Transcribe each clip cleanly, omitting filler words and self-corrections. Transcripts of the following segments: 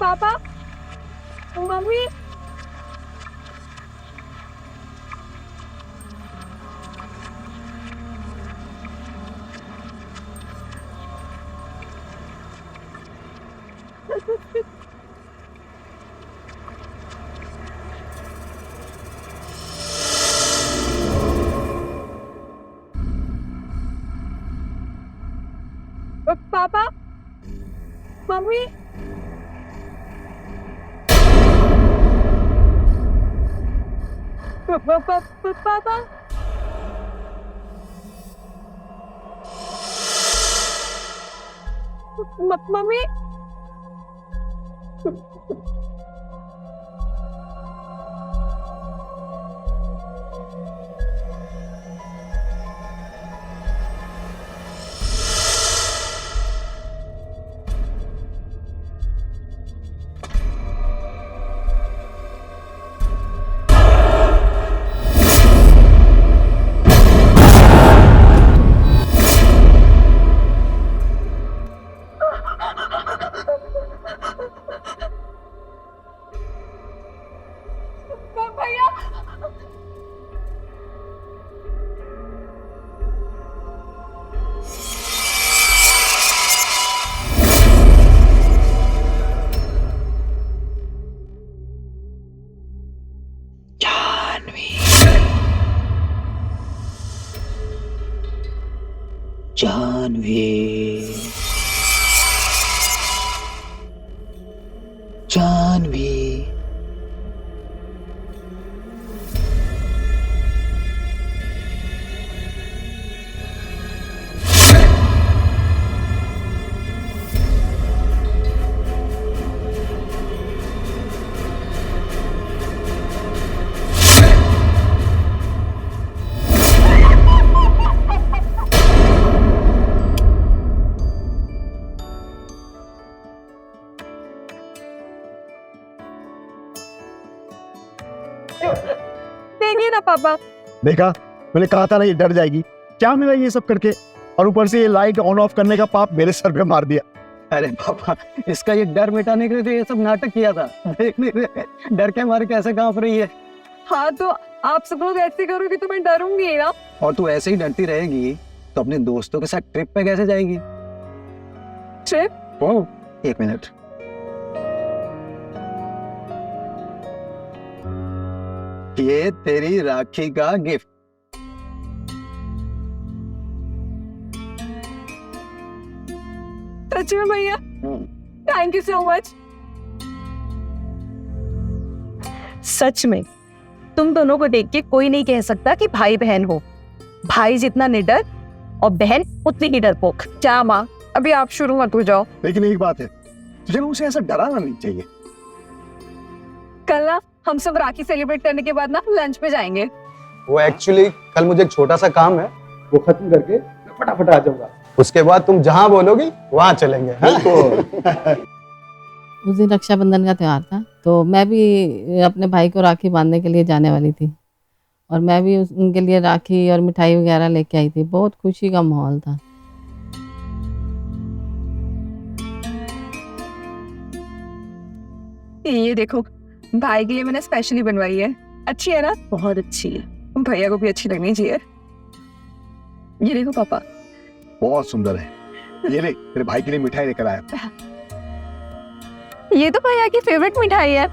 पापा, मम्मी। पापा, मम्मी। पापा, मम्मी। भैया, जानवी, जानवी, जानवी। देखिए ना पापा। देखा, मैंने कहा था ना ये डर जाएगी। क्या मिला ये सब करके, और ऊपर से ये लाइट ऑन ऑफ करने का पाप मेरे सर पे मार दिया। अरे पापा, इसका ये डर मिटाने के लिए तो ये सब नाटक किया था। देख नहीं रहे, डर के मारे कैसे कांप रही है। हाँ तो आप सब लोग ऐसे करोगे तो मैं डरूंगी ना। और तू ऐसे ही डरती रहेगी तो अपने दोस्तों के साथ ट्रिप पे कैसे जाएगी? ट्रिप? ओ, एक मिनट। ये तेरी राखी का गिफ्ट। सच में भैया, थैंक यू सो मच। सच में तुम दोनों को देख के कोई नहीं कह सकता कि भाई बहन हो। भाई जितना निडर और बहन उतनी ही डरपोक। क्या माँ, अभी आप शुरू मत हो जाओ। लेकिन एक बात है, तुझे उसे ऐसा डराना नहीं चाहिए। कल ना हम सब राखी सेलिब्रेट करने के बाद ना लंच पे जाएंगे। वो एक्चुअली कल मुझे एक छोटा सा काम है, वो खत्म करके मैं फटाफट आ जाऊंगा। उसके बाद तुम जहां बोलोगी वहां चलेंगे। उस दिन रक्षाबंधन का त्योहार था, तो मैं भी अपने भाई को राखी बांधने के लिए जाने वाली थी, और मैं भी उनके लिए राखी और मिठाई वगैरह लेके आई थी। बहुत खुशी का माहौल था। ये देखो, भाई के लिए मैंने स्पेशली बनवाई है। अच्छी है ना? बहुत अच्छी है। भैया को भी अच्छी लगनी चाहिए। ये देखो पापा, बहुत सुंदर है। ये ले, तेरे भाई के लिए मिठाई लेकर आया। ये तो भैया की फेवरेट मिठाई है।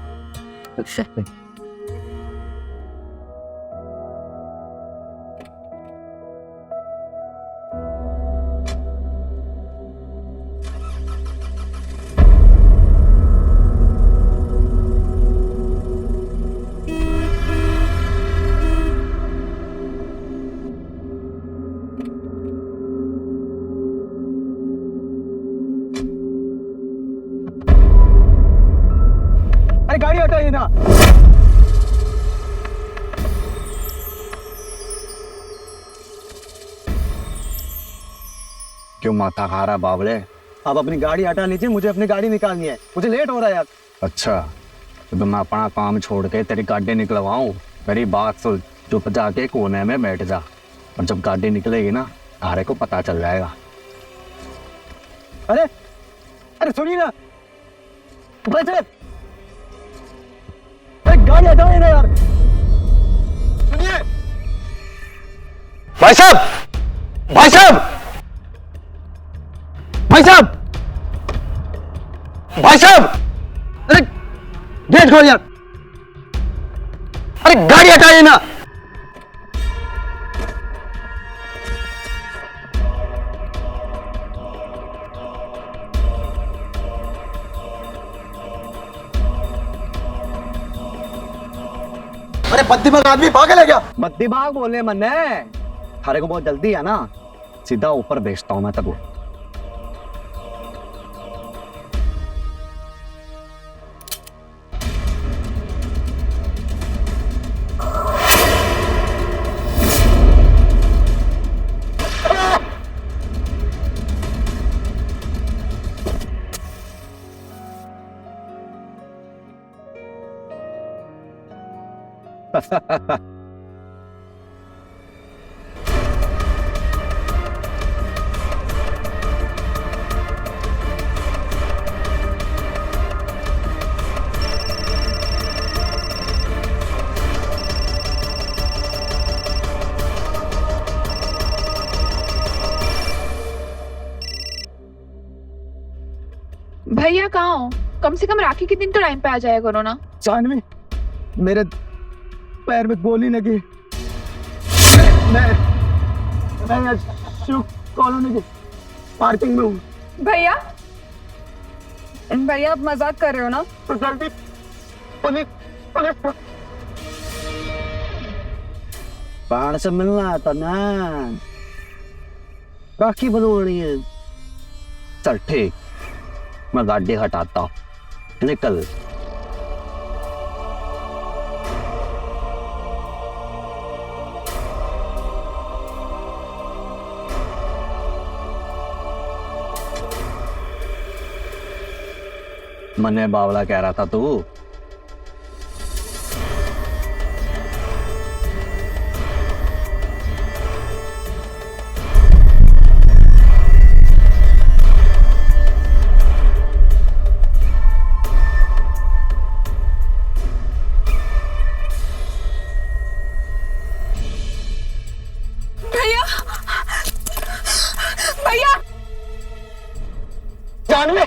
अरे गाड़ी हटाइए ना। क्यों माथा खा रहा बावले? आप अपनी गाड़ी हटा लीजिए, मुझे अपनी गाड़ी निकालनी है। मुझे लेट हो रहा है यार। अच्छा, तो मैं अपना काम छोड़ के तेरी गाड़ी निकलवाऊं? मेरी बात सुन, चुप जाके कोने में बैठ जा, और जब गाड़ी निकलेगी ना, सारे को पता चल जाएगा। अरे अरे सुनिए ना। भाई साहब, एक गाड़ी हटाओ ना यार। सुनिए भाई साहब, भाई साहब, भाई साहब, भाई साहब, अरे गेट खोल यार, अरे गाड़ी हटाइए ना। अरे बद्दीबाग आदमी पागल है क्या? बत्ती बाग बोले मन्ने, थारे को बहुत जल्दी है ना, सीधा ऊपर भेजता हूं मैं तब। भैया कहाँ हो? कम से कम राखी के दिन तो टाइम पे आ जाया करो ना। जानवी, मेरे पैर में गोली लगी। मैं यहाँ शिव कॉलोनी की पार्किंग में हूँ। भैया, भैया आप मजाक कर रहे हो ना? तो जल्दी पुलिस पुलिस बाहर से मिलना था ना, राखी बदलनी है। चल ठीक, मैं गाड़ी हटाता हूँ, निकल। मन्ने बावला कह रहा था तू। भैया, जानवी,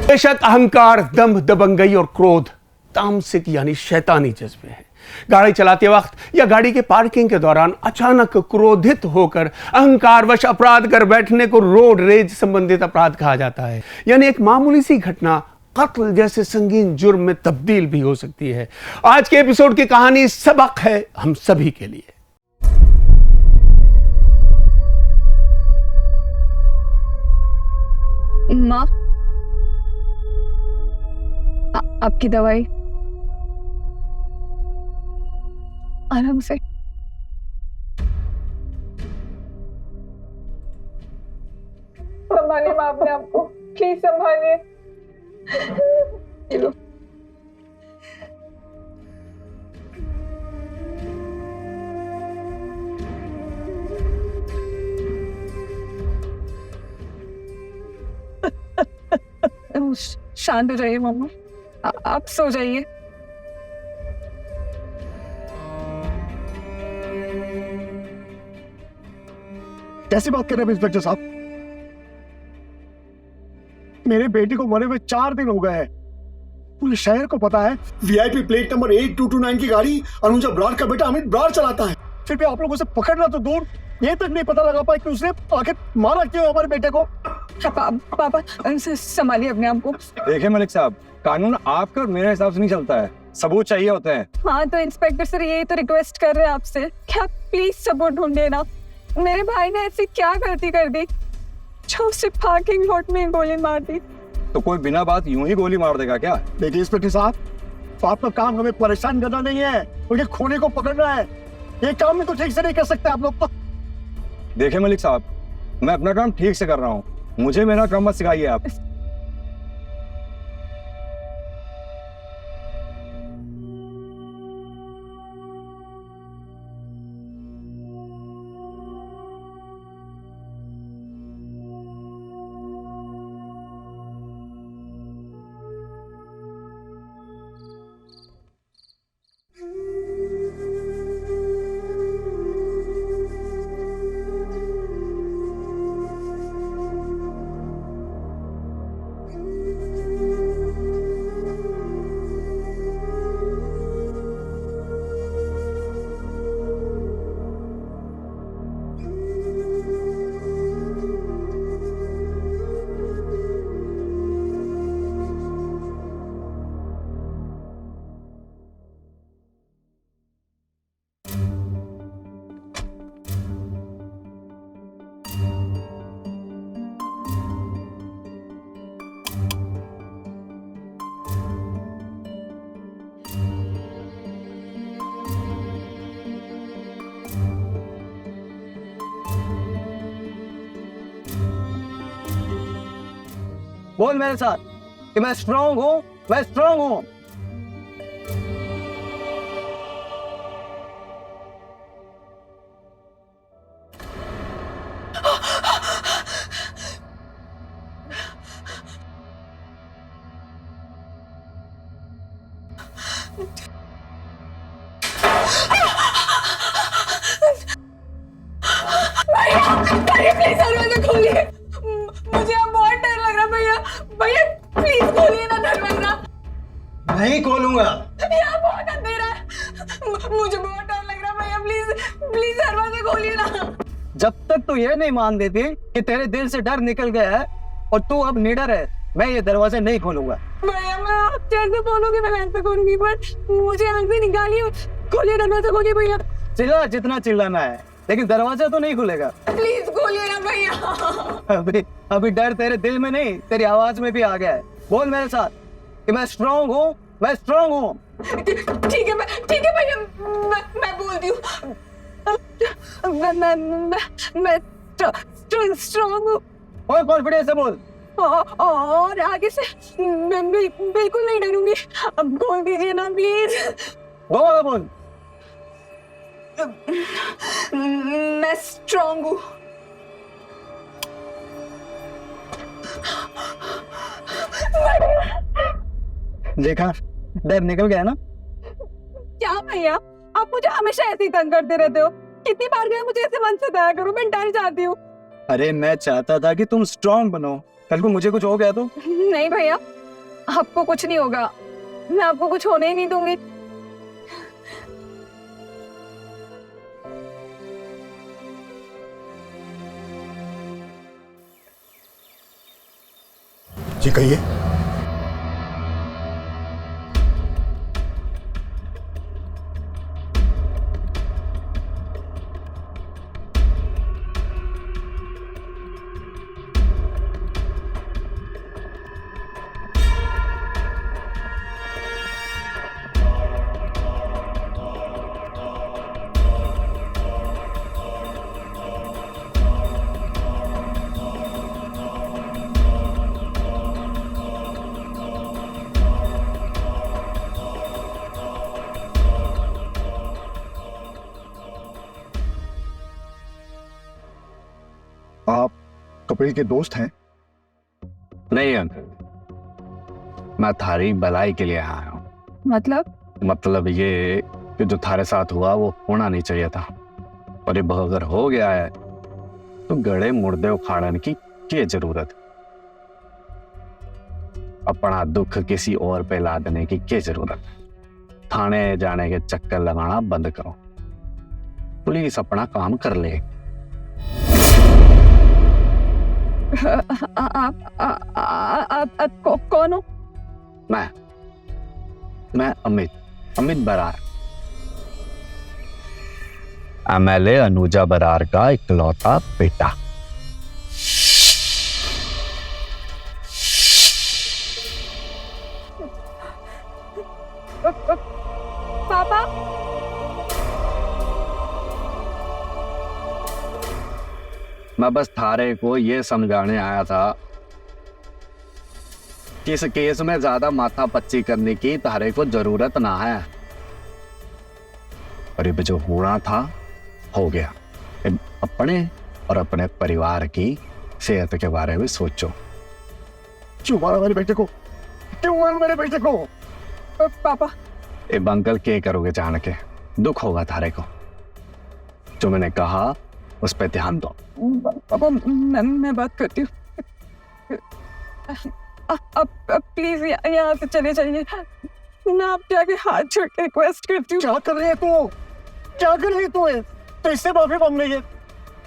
बेशक अहंकार, दंभ, दबंगई और क्रोध तामसिक यानी शैतानी जज्बे हैं। गाड़ी चलाते वक्त या गाड़ी के पार्किंग के दौरान अचानक क्रोधित होकर अहंकारवश अपराध कर बैठने को रोड रेज संबंधित अपराध कहा जाता है। यानी एक मामूली सी घटना कत्ल जैसे संगीन जुर्म में तब्दील भी हो सकती है। आज के एपिसोड की कहानी सबक है हम सभी के लिए। माँ, आपकी दवाई आराम से। संभालिए माँ अपने आप को, प्लीज संभालिए। शांत हो जाइए मम्मा, आप सो जाइए। कैसी बात कर रहे हैं इंस्पेक्टर साहब? मेरे बेटे को मरे हुए 4 दिन हो गए हैं। पूरे शहर को पता है वीआईपी प्लेट नंबर 8229 की गाड़ी अनुजा ब्रार का बेटा अमित ब्रार चलाता है। फिर भी आप लोगों से पकड़ना तो दूर, ये तक नहीं पता लगा पाया कि उसने आखिर मारा क्यों हमारे बेटे को। पापा संभालिए अपने आप को। देखिए मलिक साहब, कानून आपका और मेरे हिसाब से नहीं चलता है, सबूत चाहिए होते हैं। हाँ तो इंस्पेक्टर सर यही तो रिक्वेस्ट कर रहे हैं आपसे, क्या प्लीज सबूत ढूंढिए ना। मेरे भाई ने ऐसी क्या गलती कर दी जो उसे पार्किंग लॉट में गोली मार दी। तो कोई बिना बात यूं ही गोली मार देगा क्या? देखिए इंस्पेक्टर साहब, आपका काम हमें परेशान करना नहीं है, उनके खूनी को पकड़ना है। ये काम में तो ठीक से नहीं कर सकते आप लोग तो। देखिए मलिक साहब, मैं अपना काम ठीक से कर रहा हूँ, मुझे मेरा काम मत सिखाइए आप। बोल मेरे साथ कि मैं स्ट्रांग हूँ, मैं स्ट्रांग हूँ। प्लीज दरवाजा खोलिए, मुझे अब बहुत डर लग रहा। भैया भैया प्लीज खोलिए ना दरवाजा। नहीं खोलूंगा। यहाँ बहुत अंधेरा है, मुझे बहुत डर लग रहा। भैया प्लीज प्लीज दरवाजा खोलिए ना। जब तक तू ये नहीं मान देती कि तेरे दिल से डर निकल गया है और तू अब निडर है, मैं ये दरवाजा नहीं खोलूंगा। भैया मैं आप जैसे बोलोगे मैं वैसे करूंगी, पर मुझे यहाँ से निकालिए। खोलिए दरवाजा, खोलिए भैया। चिल्ला जितना चिल्लाना है, लेकिन दरवाजा तो नहीं खुलेगा। प्लीज खोलिए ना भैया। अभी डर तेरे दिल में नहीं, तेरी आवाज में भी आ गया है। बोल मेरे साथ कि मैं स्ट्रांग हूँ, मैं स्ट्रांग हूँ। ठीक है भैया, मैं बोलती हूँ। मैं स्ट्रांग हूँ। और कॉन्फिडेंस से बोल। और आगे से मैं बिल्कुल नहीं डरूंगी। अब खोल दीजिए ना प्लीज। बोल। मैं स्ट्रांग हूँ। देखा, डर निकल गया ना। क्या भैया, आप मुझे हमेशा ऐसे ही तंग करते रहते हो। कितनी बार गए मुझे ऐसे मन से दया करो, मैं डर जाती हूँ। अरे मैं चाहता था कि तुम स्ट्रांग बनो, कल को मुझे कुछ हो गया तो। नहीं भैया, आपको कुछ नहीं होगा, मैं आपको कुछ होने ही नहीं दूंगी। जी कहिए। आप कपिल के दोस्त हैं? नहीं अंकल, मैं थारी भलाई के लिए आया हूँ। मतलब ये कि जो थारे साथ हुआ वो होना नहीं चाहिए था, और ये अगर हो गया है तो गड़े मुर्दे उखाड़ने की क्या जरूरत। अपना दुख किसी और पे लादने की क्या जरूरत। थाने जाने के चक्कर लगाना बंद करो, पुलिस अपना काम कर ले। आप कौन हो? मैं अमित बरार, MLA अनुजा बरार का इकलौता बेटा। पापा, मैं बस थारे को ये समझाने आया था कि इस केस में ज्यादा माथा पच्ची करने की थारे को जरूरत ना है। और ये जो होना था हो गया। अपने और अपने परिवार की सेहत के बारे में सोचो। क्यों मारा मेरे बेटे को? क्यों मारा मेरे बेटे को? पापा ए अंकल क्या करोगे जान के? दुख होगा थारे को। जो मैंने कहा उस पर ध्यान दो। पापा मैं बात करती हूँ। अब प्लीज यहाँ से चले जाइए। मैं आपके आगे हाथ जोड़ के रिक्वेस्ट करती हूँ। क्या कर रही है तू? क्या कर रही है तू? तो इससे माफी मांग रही है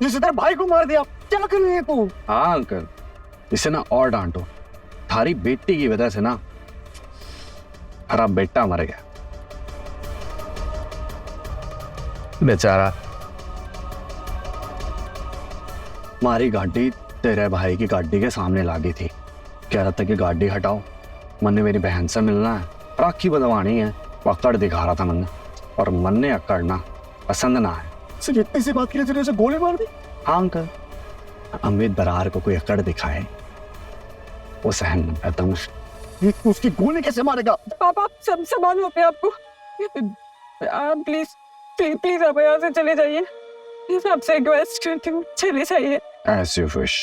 जिसने तेरे भाई को मार दिया। क्या कर रही है तू? हाँ अंकल, इसे ना और डांटो। थारी बेटी की वजह से ना हरा बेटा मर गया बेचारा। हमारी गाड़ी तेरे भाई की गाड़ी के सामने लागी थी। कह रहा था कि गाड़ी हटाओ, मैंने मेरी बहन से मिलना है, राखी बंधवानी है। अकड़ दिखा रहा था मैंने, और मन ने अकड़ना पसंद ना है। सिर्फ इतनी सी बात के लिए तूने उसे गोली मार दी? हाँ अंकल, अमित बरार को कोई अकड़ दिखाए वो सहन नहीं पाता मैं। ये उसकी गोली कैसे मारेगा? पापा आप सब संभालो अपने आप को। आप प्लीज प्लीज प्लीज आप यहाँ से चले जाइए। मैं आपसे रिक्वेस्ट करती हूँ, चले जाइए। As you wish।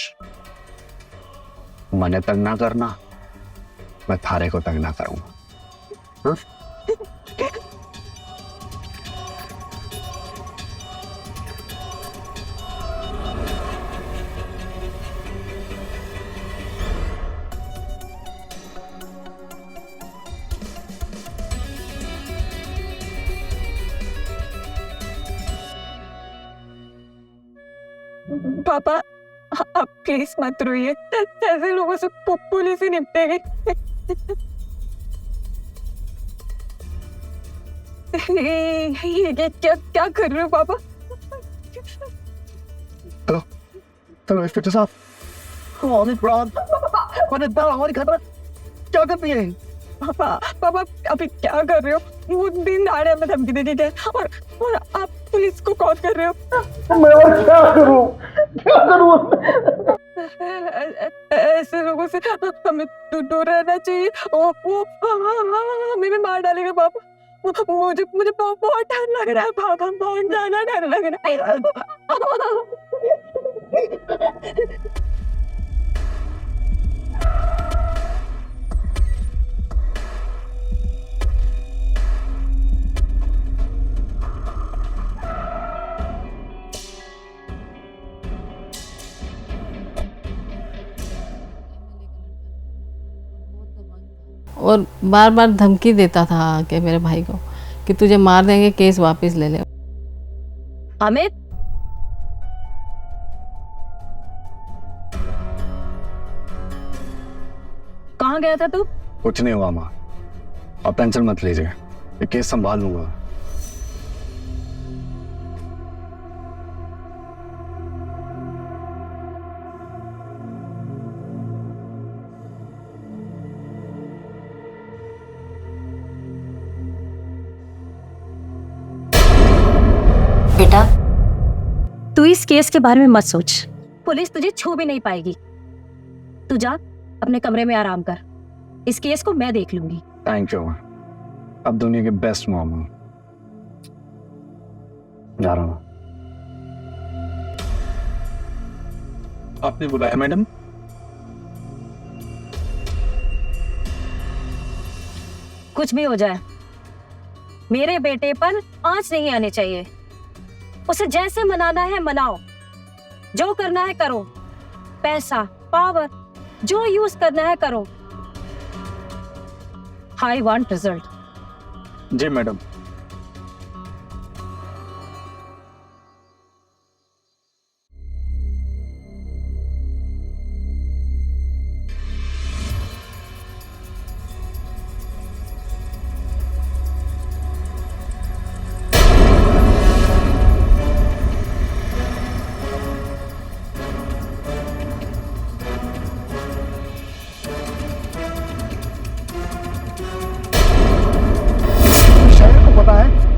मने तंग ना करना, मैं थारे को तंग ना करूंगा। हाँ? पापा आप प्लीज मत रोइए, ऐसे लोगों से पुलिस ही निपटेगी। ये क्या क्या कर रहे हो पापा? चलो इंस्पेक्टर साहब, हमारी ब्रांच हमारी खतरा क्या करती है? पापा पापा अभी क्या कर रहे हो? वो दिन आ रहे हैं, मैं धमकी दे दी है और आप पुलिस को कॉल कर रहे हो। मैं और क्या करूं? क्या करूं? ऐसे लोगों से हमें दूर रहना चाहिए। वो हमें भी मार डालेगा पापा। मुझे मुझे बहुत डर लग रहा है पापा, बहुत ज्यादा डर लग रहा है। और बार बार धमकी देता था कि मेरे भाई को कि तुझे मार देंगे, केस वापस ले ले। अमित कहाँ गया था तू? कुछ नहीं हुआ माँ, आप टेंशन मत लीजिए, ये केस संभाल लूंगा। बेटा तू इस केस के बारे में मत सोच, पुलिस तुझे छू भी नहीं पाएगी। तू जा अपने कमरे में आराम कर, इस केस को मैं देख लूंगी। थैंक यू माँ, अब दुनिया के बेस्ट मॉम हूँ। जा रहा हूँ। आपने बुलाया मैडम? कुछ भी हो जाए, मेरे बेटे पर आंच नहीं आनी चाहिए। उसे जैसे मनाना है मनाओ, जो करना है करो, पैसा पावर जो यूज करना है करो। I want result. जी मैडम।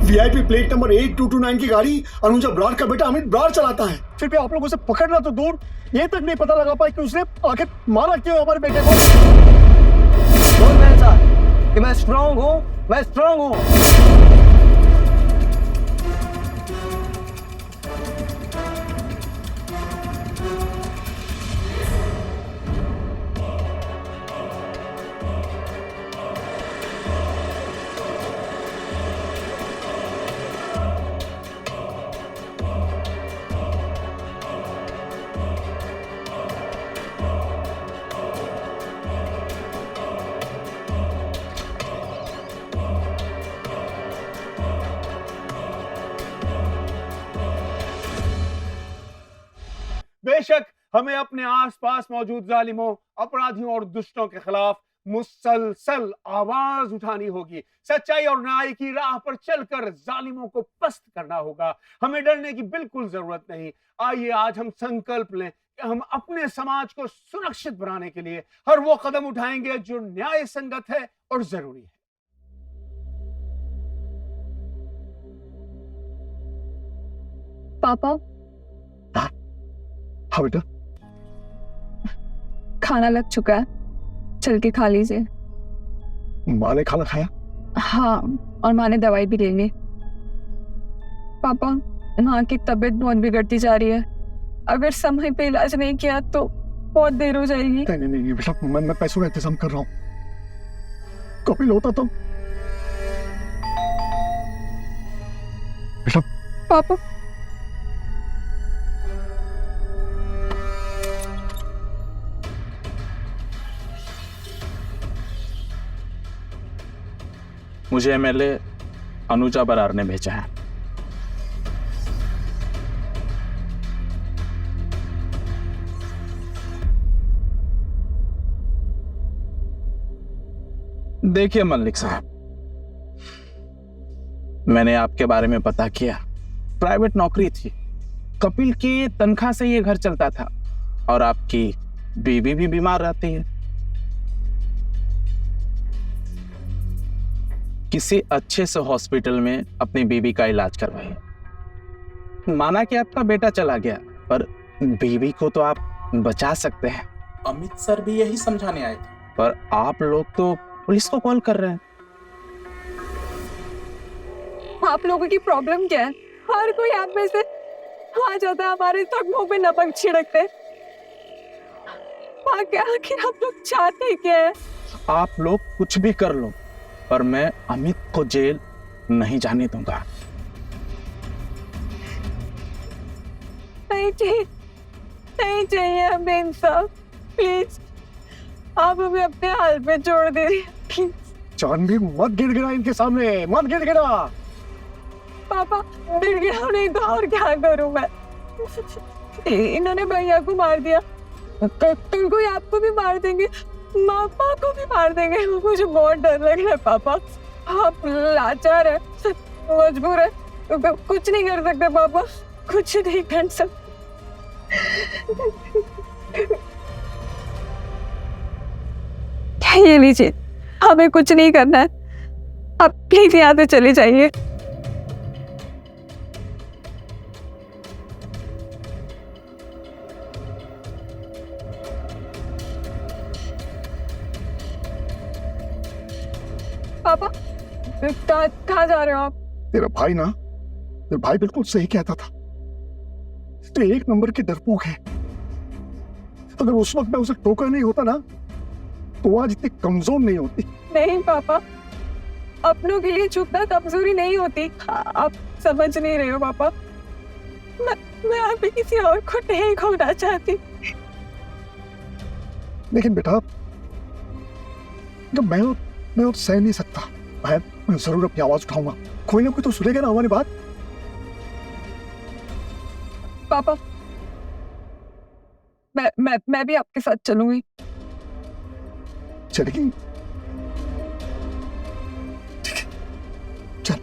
वीआईपी प्लेट नंबर 8229 की गाड़ी अनुजा ब्रार का बेटा अमित ब्रार चलाता है। फिर भी आप लोगों से पकड़ना तो दूर, ये तक नहीं पता लगा पाए कि उसने आखिर मारा क्यों हमारे बेटे को। कि मैं स्ट्रांग हूँ, मैं स्ट्रांग हूँ। बेशक हमें अपने आसपास मौजूद जालिमों, अपराधियों और दुष्टों के खिलाफ मुसलसल आवाज उठानी होगी। सच्चाई और न्याय की राह पर चलकर जालिमों को पस्त करना होगा। हमें डरने की बिल्कुल जरूरत नहीं। आइए आज हम संकल्प लें कि हम अपने समाज को सुरक्षित बनाने के लिए हर वो कदम उठाएंगे जो न्याय संगत है और जरूरी है। पापा हाँ बेटा। खाना लग चुका है, चल के खा लीजिए। माँ ने खाना खाया? हाँ, और माँ ने दवाई भी ले ली। पापा, माँ की तबीयत बहुत बिगड़ती जा रही है। अगर समय पे इलाज नहीं किया तो बहुत देर हो जाएगी। नहीं बेटा, मैं पैसों का इंतजाम कर रहा हूँ। कपिल होता तो। बेटा। पापा, मुझे एमएलए अनुजा बरार ने भेजा है। देखिए मल्लिक साहब, मैंने आपके बारे में पता किया। प्राइवेट नौकरी थी, कपिल की तनख्वाह से ये घर चलता था, और आपकी बीवी भी बीमार रहती है। किसी अच्छे से हॉस्पिटल में अपनी बीवी का इलाज करवाइए। माना कि आपका बेटा चला गया, पर बीवी को तो आप बचा सकते हैं। अमित सर भी यही समझाने आए थे। पर आप लोग तो पुलिस को कॉल कर रहे हैं। आप लोगों की प्रॉब्लम क्या है? हर कोई आप में से आ जाता है, हमारे जख्मों पे नमक छिड़कते। आखिर आप लोग चाहते क्या है? आप लोग कुछ भी कर लो, पर मैं अमित को जेल नहीं जाने दूंगा। नहीं चाहिए हमें इंसाफ। प्लीज, आप हमें अपने हाल पे छोड़ दीजिए। जानवी, मत गिड़गिड़ा इनके सामने, मत गिड़गिड़ा। पापा, गिड़गिड़ाओ नहीं तो और क्या करूं मैं? इन्होंने भैया को मार दिया, कल को आपको भी मार देंगे, मामा को भी मार देंगे। मुझे बहुत डर लग रहा है पापा। आप लाचार है, मजबूर है, कुछ नहीं कर सकते पापा, कुछ नहीं कर सकते। ये लीजिए, हमें कुछ नहीं करना है, आप प्लीज यहाँ से चले जाइए। पापा, कहाँ जा रहे हो आप? तेरा भाई बिल्कुल सही कहता था। तो एक नंबर के डरपोक है। अगर उस वक्त मैं उसे टोका नहीं होता ना, तो आज इतनी कमजोर नहीं होती। नहीं पापा, अपनों के लिए छुपना कमजोरी नहीं होती। आप समझ नहीं रहे हो पापा। मैं अभी किसी और को नहीं खोना चाहती। लेकिन बेटा, जब मैं सह नहीं सकता। मैं जरूर अपनी आवाज उठाऊंगा। कोई ना कोई तो सुनेगा ना हमारी बात। पापा, मैं भी आपके साथ चलूंगी। चलेगी? ठीक है, चल।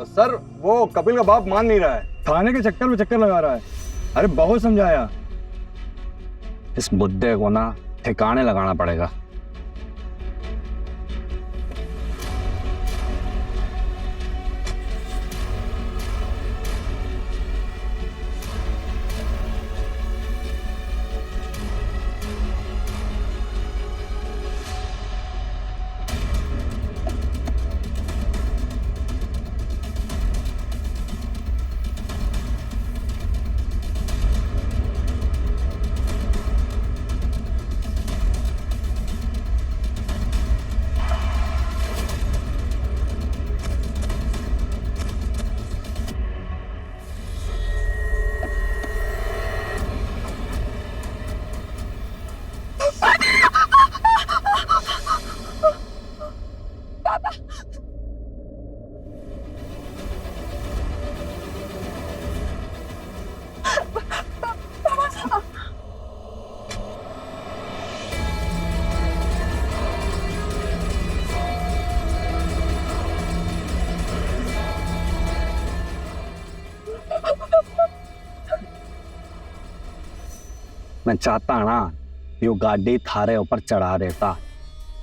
सर, वो कपिल का बाप मान नहीं रहा है, थाने के चक्कर में चक्कर लगा रहा है। अरे बहुत समझाया। इस मुद्दे को ना ठिकाने लगाना पड़ेगा। मैं चाहता ना यो गाड़ी थारे ऊपर चढ़ा देता,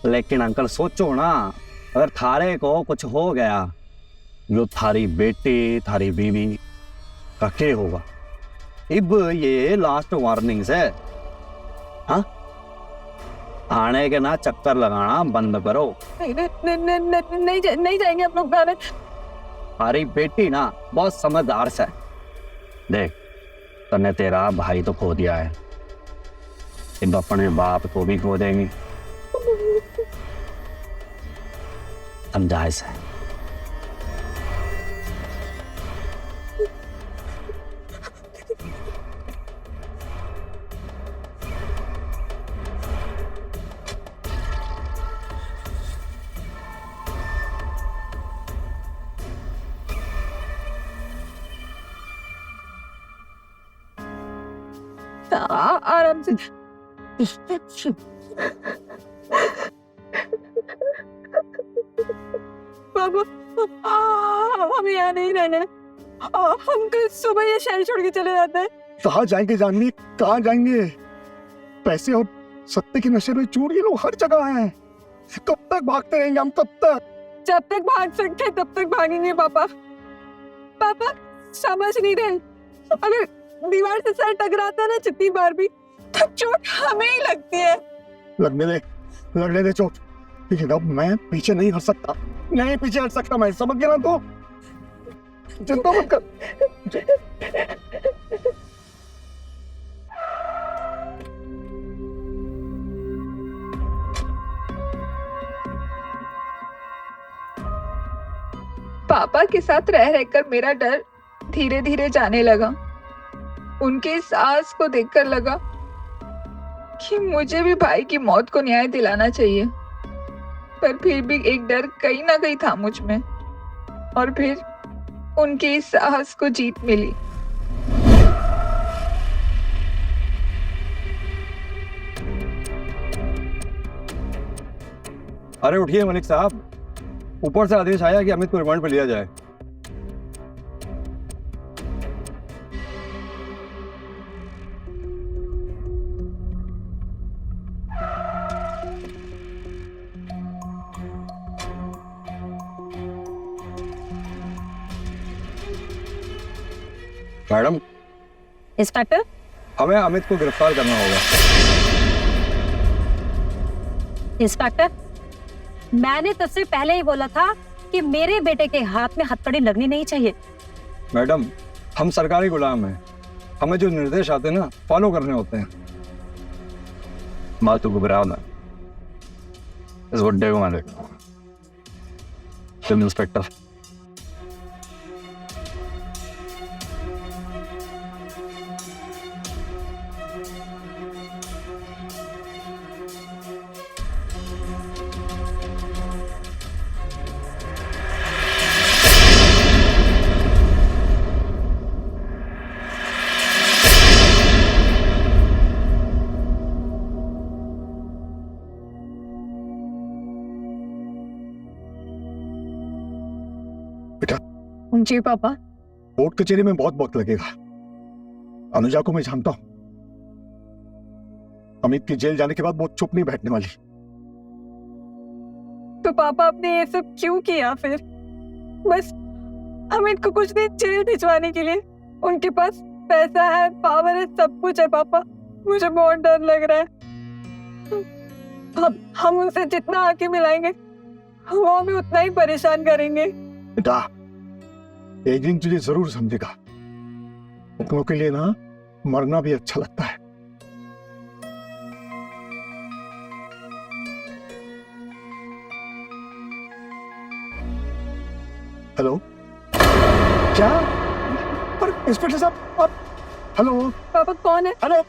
लेकिन अंकल सोचो ना, अगर थारे को कुछ हो गया जो थारी बेटी थारी बीवी का क्या होगा। अब ये लास्ट वार्निंग्स है। हाँ, आने के ना चक्कर लगाना बंद करो। नहीं जाएंगे हम लोग गाने। हमारी बेटी ना बहुत समझदार से। देख, तने तेरा भाई तो खो दिया है, अब अपने बाप को भी खो देंगी। समझा इसे। आराम से। बाबा, हम यहाँ नहीं रहने। हम कल सुबह ये शहर छोड़ के चले जाते हैं। कहाँ जाएंगे जानवी, कहाँ जाएंगे? पैसे और सत्ते के नशे में चूर ये लोग हर जगह हैं। कब तक भागते रहेंगे हम? कब तक? जब तक भाग सकते तब तक भागेंगे पापा। पापा समझ नहीं रहे, अगर दीवार से सर टकराता ना जितनी बार भी, तब चोट हमें ही लगती है। लगने दे चोट, लेकिन अब मैं पीछे नहीं हट सकता। नहीं पीछे हट सकता मैं, समझ गया ना? तो चिंता मत कर। पापा के साथ रह रहकर मेरा डर धीरे धीरे जाने लगा। उनके सास को देखकर लगा कि मुझे भी भाई की मौत को न्याय दिलाना चाहिए, पर फिर भी एक डर कहीं ना कहीं था मुझ में। और फिर उनके इस साहस को जीत मिली। अरे उठिए मलिक साहब, ऊपर से आदेश आया कि अमित को रिमांड पर लिया जाए। मैडम, इंस्पेक्टर, हमें अमित को गिरफ्तार करना होगा। इंस्पेक्टर, मैंने तुझसे पहले ही बोला था कि मेरे बेटे के हाथ में हथकड़ी लगनी नहीं चाहिए। मैडम, हम सरकारी गुलाम हैं, हमें जो निर्देश आते हैं ना फॉलो करने होते हैं। माँ तू घबराओ ना, इस बुड्ढे को मार दे। तुम इंस्पेक्टर। जी पापा। कोर्ट कचहरी में बहुत वक्त लगेगा। अनुजा को मैं जानता हूं, अमित की जेल जाने के बाद वो चुप नहीं बैठने वाली। तो पापा आपने ये सब क्यों किया फिर? बस अमित को कुछ दिन जेल भिजवाने के लिए? उनके पास पैसा है, पावर है, सब कुछ है पापा। मुझे बहुत डर लग रहा है। हम उनसे जितना आके मिलाएंगे वो हमें उतना ही परेशान करेंगे। बेटा, एक दिन तुझे जरूर समझेगा। अपनों के लिए ना मरना भी अच्छा लगता है। हेलो, क्या? पर इंस्पेक्टर साहब आप? हेलो पापा, कौन है? हेलो,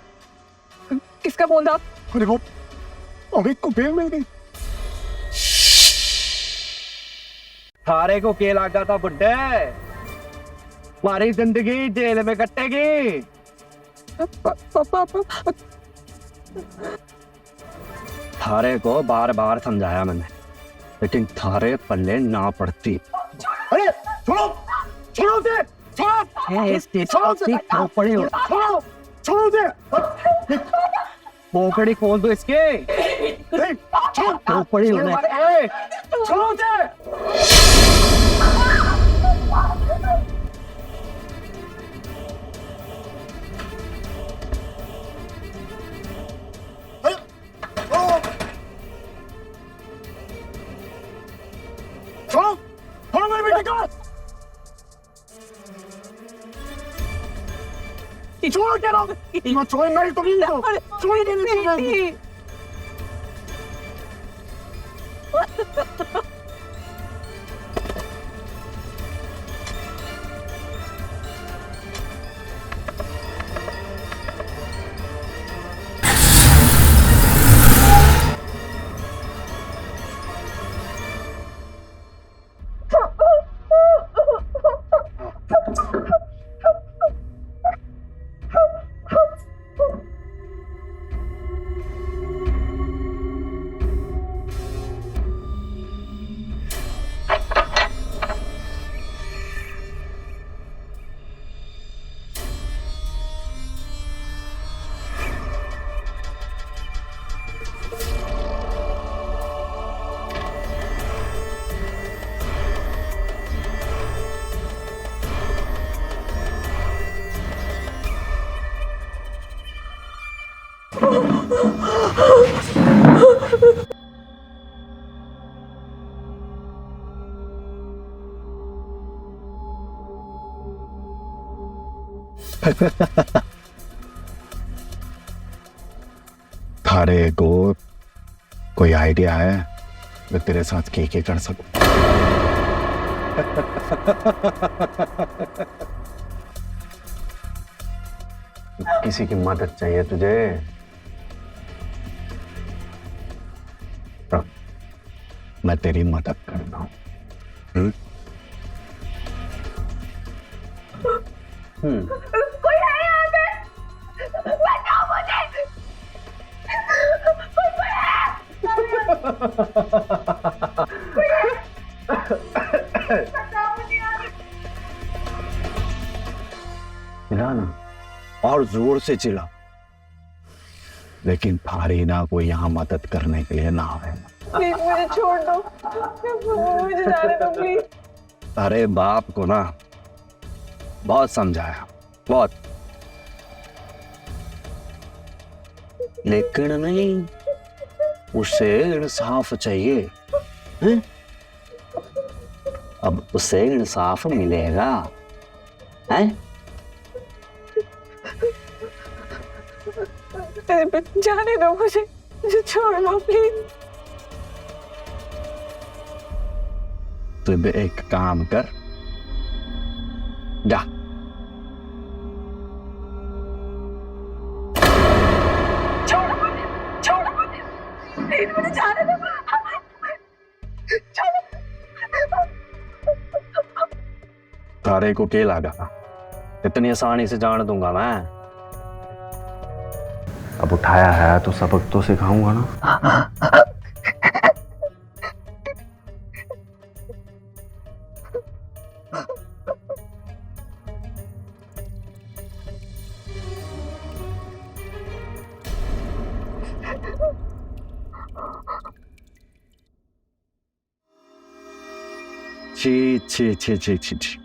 किसका बोल रहा? अरे वो अमित को बेल मिल गई। थारे को क्या लगा था बुड्ढे? हमारी जिंदगी जेल में कटेगी। पापा, थारे को बार बार समझाया मैंने, लेकिन थारे पल्ले ना पड़ती। अरे छोड़ो, छोड़ो उसे, छोड़ो। पोकड़ी खोल दो इसके। छोड़ो उसे। छोड़ो कह रहा हूँ, मैं छोड़ नहीं तो नहीं दो, छोड़ नहीं। थारे को कोई आइडिया है मैं तेरे साथ क्या कर सकूं? किसी की मदद चाहिए तुझे? मैं तेरी मदद करता हूं। कोई है यहाँ पे? बचाओ मुझे! कोई है? बचाओ मुझे यार! चिल्ला ना, और जोर से चिल्ला, लेकिन थारी ना कोई यहाँ मदद करने के लिए ना आवे। प्लीज मुझे छोड़ दो, मुझे जाने दो प्लीज। अरे बाप को ना बहुत समझाया, बहुत, लेकिन नहीं, उसे इंसाफ चाहिए। हैं? अब उसे इंसाफ मिलेगा, हैं? जाने दो मुझे छोड़ दो प्लीज। तू एक काम कर, जा। छोड़ो मुझे, प्लीज मुझे जाने दो। तारे को क्या लगा इतनी आसानी से जान दूंगा मैं? अब उठाया है तो सबक तो सिखाऊंगा ना। छी छी छी छी छी छी,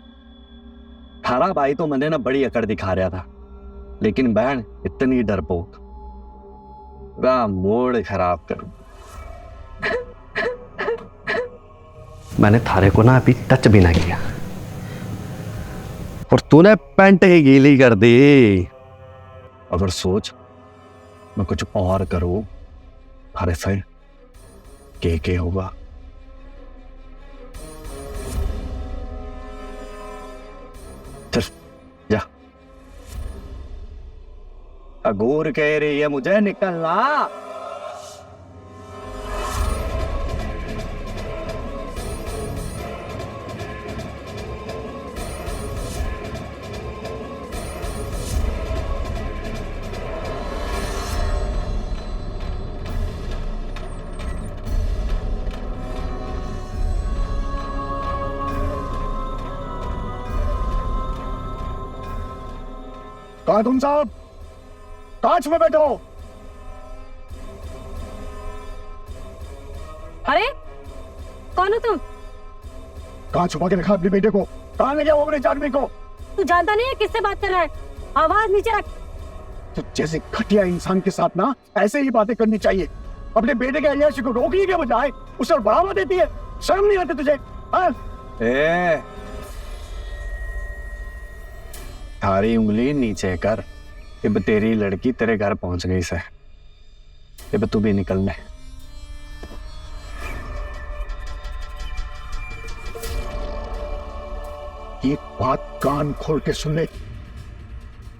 थारा भाई तो मैंने ना बड़ी अकड़ दिखा रहा था, लेकिन बहन इतनी डरपोक, मूड खराब कर। मैंने थारे को ना अभी टच भी ना किया और तूने पैंट ही गीली कर दी। अगर सोच मैं कुछ और करूं थारे से के होगा? चल जा। अगोर कह रही है मुझे निकलना। कहा तुम साहब? कांच में बैठो। अरे कौन हो तुम? कहाँ छुपा के रखा अपने बेटे को? कहाँ ले गया वो अपने आदमी को? तू जानता नहीं है किससे बात कर रहा है? आवाज नीचे रख। तो जैसे घटिया इंसान के साथ ना ऐसे ही बातें करनी चाहिए। अपने बेटे के अय्याशी को रोकने के बजाय उसे बढ़ावा देती है। शर्म नहीं आती तुझे? थारी उंगली नीचे कर, अब तेरी लड़की तेरे घर पहुंच गई से, अब तू भी निकल ले। एक बात कान खोल के सुन ले,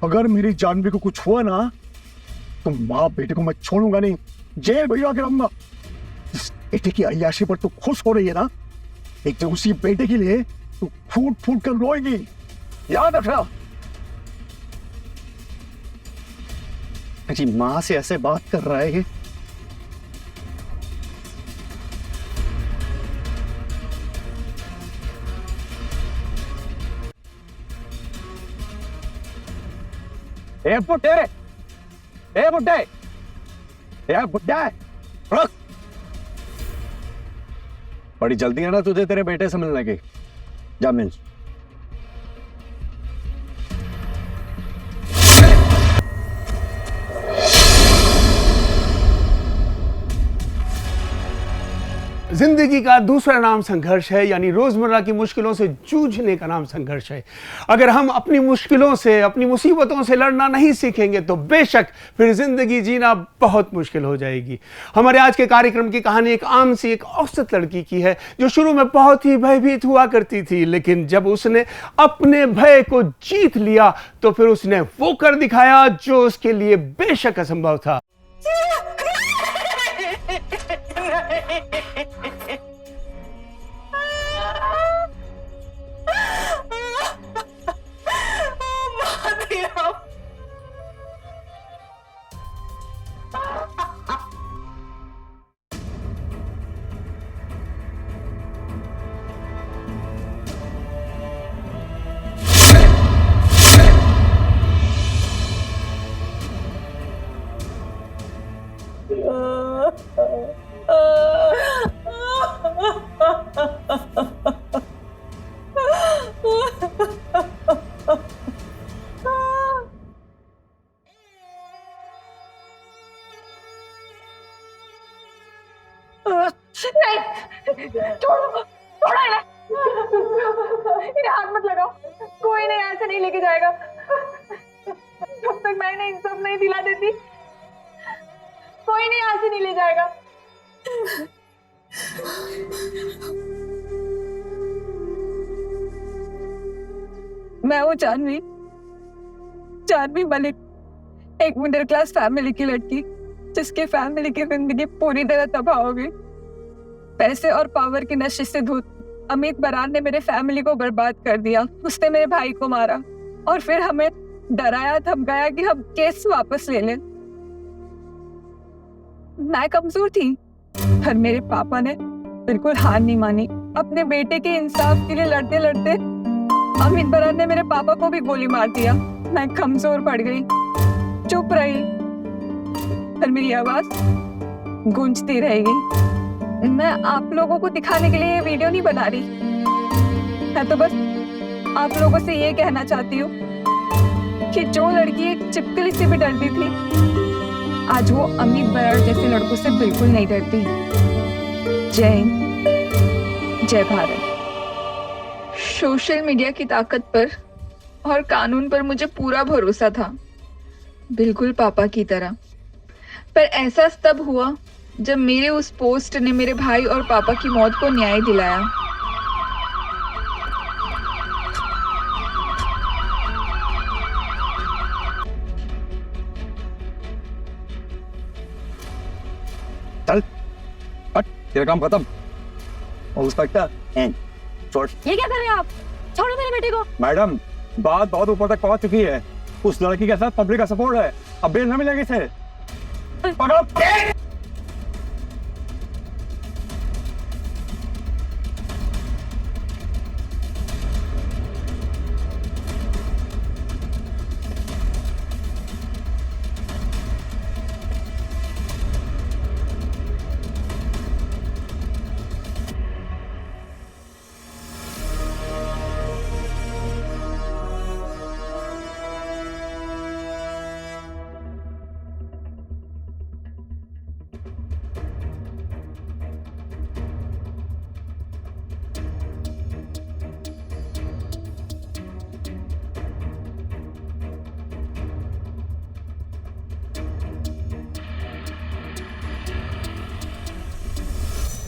अगर मेरी जानवी को कुछ हुआ ना तो माँ बेटे को मैं छोड़ूंगा नहीं, जेल भिजवा के रहूंगा। इस बेटे की अय्याशी पर तू खुश हो रही है ना, एक दिन उसी बेटे के लिए तू फूट फूट कर रोएगी, याद रखना। मेरी माँ से ऐसे बात कर रहा है ये। ए बुड्ढे, ए बुड्ढे, ए बुड्ढे, रुक। बड़ी जल्दी है ना तुझे तेरे बेटे से मिलने की, जा मिल। जिंदगी का दूसरा नाम संघर्ष है, यानी रोजमर्रा की मुश्किलों से जूझने का नाम संघर्ष है। अगर हम अपनी मुश्किलों से, अपनी मुसीबतों से लड़ना नहीं सीखेंगे तो बेशक फिर जिंदगी जीना बहुत मुश्किल हो जाएगी। हमारे आज के कार्यक्रम की कहानी एक आम सी, एक औसत लड़की की है जो शुरू में बहुत ही भयभीत हुआ करती थी, लेकिन जब उसने अपने भय को जीत लिया तो फिर उसने वो कर दिखाया जो उसके लिए बेशक असंभव था। छोड़ो इन्हें, इन्हें हाथ मत लगाओ, कोई नहीं ऐसे नहीं लेके जाएगा। जब तक मैं इन्हें इंसाफ नहीं दिला देती कोई नहीं ऐसे नहीं ले जाएगा। मैं हूँ जानवी, जानवी मलिक, एक मिडिल क्लास फैमिली की लड़की जिसकी फैमिली की जिंदगी पूरी तरह तबाह हो गई। पैसे और पावर के नशे से धुत अमित बरान ने मेरे फैमिली को बर्बाद कर दिया। उसने मेरे भाई को मारा और फिर हमें डराया धमकाया कि हम केस वापस ले लें। मैं कमजोर थी पर मेरे पापा ने बिल्कुल हार नहीं मानी। अपने बेटे के इंसाफ के लिए लड़ते लड़ते अमित बरान ने मेरे पापा को भी गोली मार दिया। मैं कमजोर पड़ गई, चुप रही, पर मेरी आवाज गूंजती रहेगी। मैं आप लोगों को दिखाने के लिए ये वीडियो नहीं बना रही, मैं तो बस आप लोगों से ये कहना चाहती हूँ कि जो लड़की एक चिपकली से भी डरती थी आज वो अमित बराड़ जैसे लड़कों से बिल्कुल नहीं डरती। जय हिंद, जय भारत। सोशल मीडिया की ताकत पर और कानून पर मुझे पूरा भरोसा था, बिल्कुल पापा की तरह। पर एहसास तब हुआ जब मेरे उस पोस्ट ने मेरे भाई और पापा की मौत को न्याय दिलाया। चल हट, तेरा काम खत्म। और इंस्पेक्टर छोड़। ये क्या कर रहे हैं आप? छोड़ो मेरे बेटे को। मैडम, बात बहुत ऊपर तक पहुंच चुकी है। उस लड़की के साथ पब्लिक का सपोर्ट है, अब बेल न मिलेगी इसे। पकड़ो।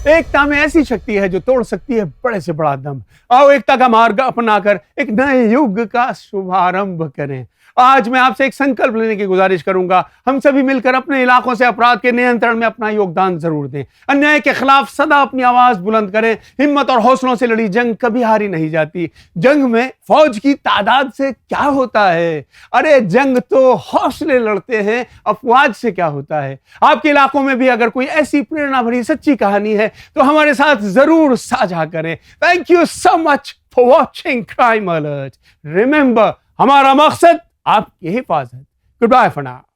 एकता में ऐसी शक्ति है जो तोड़ सकती है बड़े से बड़ा दम। आओ एकता का मार्ग अपनाकर एक नए युग का शुभारंभ करें। आज मैं आपसे एक संकल्प लेने की गुजारिश करूंगा। हम सभी मिलकर अपने इलाकों से अपराध के नियंत्रण में अपना योगदान जरूर दें। अन्याय के खिलाफ सदा अपनी आवाज बुलंद करें। हिम्मत और हौसलों से लड़ी जंग कभी हारी नहीं जाती। जंग में फौज की तादाद से क्या होता है, अरे जंग तो हौसले लड़ते हैं, अफवाज से क्या होता है। आपके इलाकों में भी अगर कोई ऐसी प्रेरणा भरी सच्ची कहानी है तो हमारे साथ जरूर साझा करें। Thank you so much for watching crime alert. Remember, हमारा मकसद आपकी हिफाजत। Goodbye for now.